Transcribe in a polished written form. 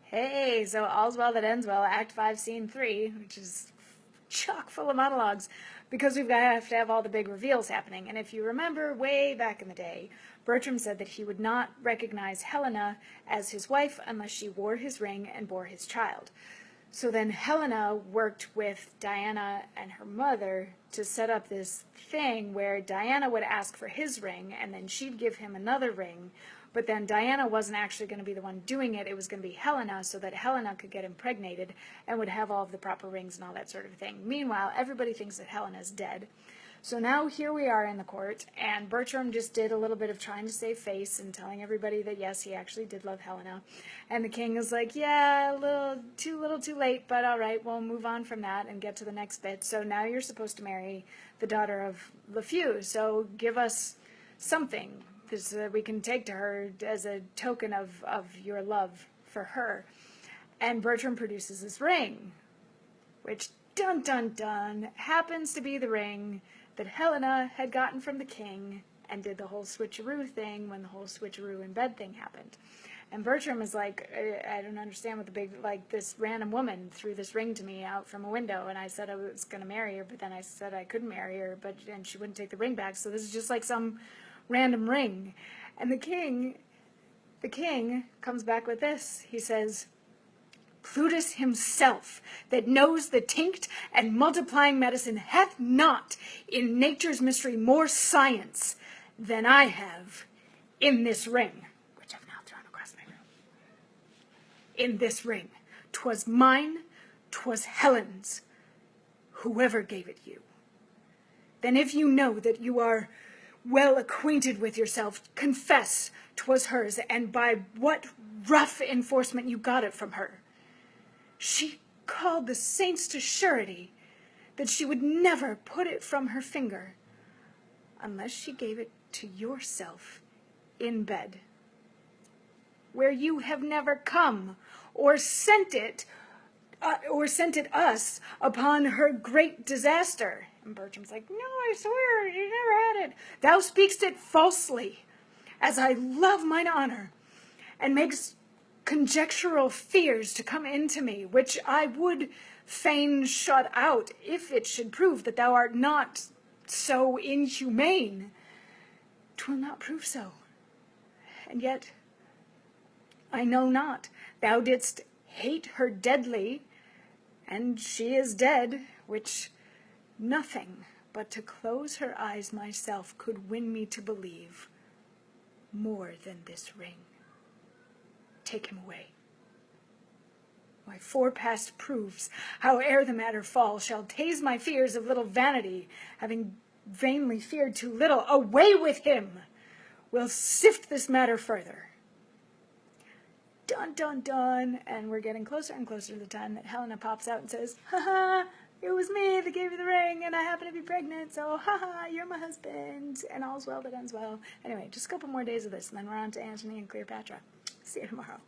Hey, so All's Well That Ends Well, Act 5, Scene 3, which is chock full of monologues, because have to have all the big reveals happening. And if you remember way back in the day, Bertram said that he would not recognize Helena as his wife unless she wore his ring and bore his child. So then Helena worked with Diana and her mother to set up this thing where Diana would ask for his ring, and then she'd give him another ring. But then Diana wasn't actually going to be the one doing it. It was going to be Helena, so that Helena could get impregnated and would have all of the proper rings and all that sort of thing. Meanwhile, everybody thinks that Helena's dead. So now here we are in the court, and Bertram just did a little bit of trying to save face and telling everybody that, yes, he actually did love Helena. And the king is like, yeah, a little too late, but all right, we'll move on from that and get to the next bit. So now you're supposed to marry the daughter of LeFou, so give us something that we can take to her as a token of your love for her. And Bertram produces this ring, which, dun dun dun, happens to be the ring that Helena had gotten from the king and did the whole switcheroo thing when the whole switcheroo in bed thing happened. And Bertram is like, I don't understand what the big, like, this random woman threw this ring to me out from a window, and I said I was going to marry her, but then I said I couldn't marry her, and she wouldn't take the ring back, so this is just like some random ring. And the king comes back with this. He says, Plutus himself, that knows the tinct and multiplying medicine, hath not in nature's mystery more science than I have in this ring, which I've now thrown across my room. In this ring, 'twas mine, 'twas Helen's, whoever gave it you. Then if you know that you are well acquainted with yourself, confess 'twas hers, and by what rough enforcement you got it from her. She called the saints to surety that she would never put it from her finger unless she gave it to yourself in bed, where you have never come, or sent it us upon her great disaster. And Bertram's like, no, I swear, you never had it. Thou speakst it falsely, as I love mine honor, and makes conjectural fears to come into me, which I would fain shut out, if it should prove that thou art not so inhumane. 'Twill not prove so. And yet, I know not, thou didst hate her deadly, and she is dead, which nothing but to close her eyes myself could win me to believe more than this ring. Take him away. My forepast proves, howe'er the matter fall, shall tase my fears of little vanity, having vainly feared too little. Away with him! We'll sift this matter further. Dun, dun, dun. And we're getting closer and closer to the time that Helena pops out and says, ha-ha, it was me that gave you the ring, and I happen to be pregnant, so ha-ha, you're my husband, and all's well that ends well. Anyway, just a couple more days of this, and then we're on to Antony and Cleopatra. See you tomorrow.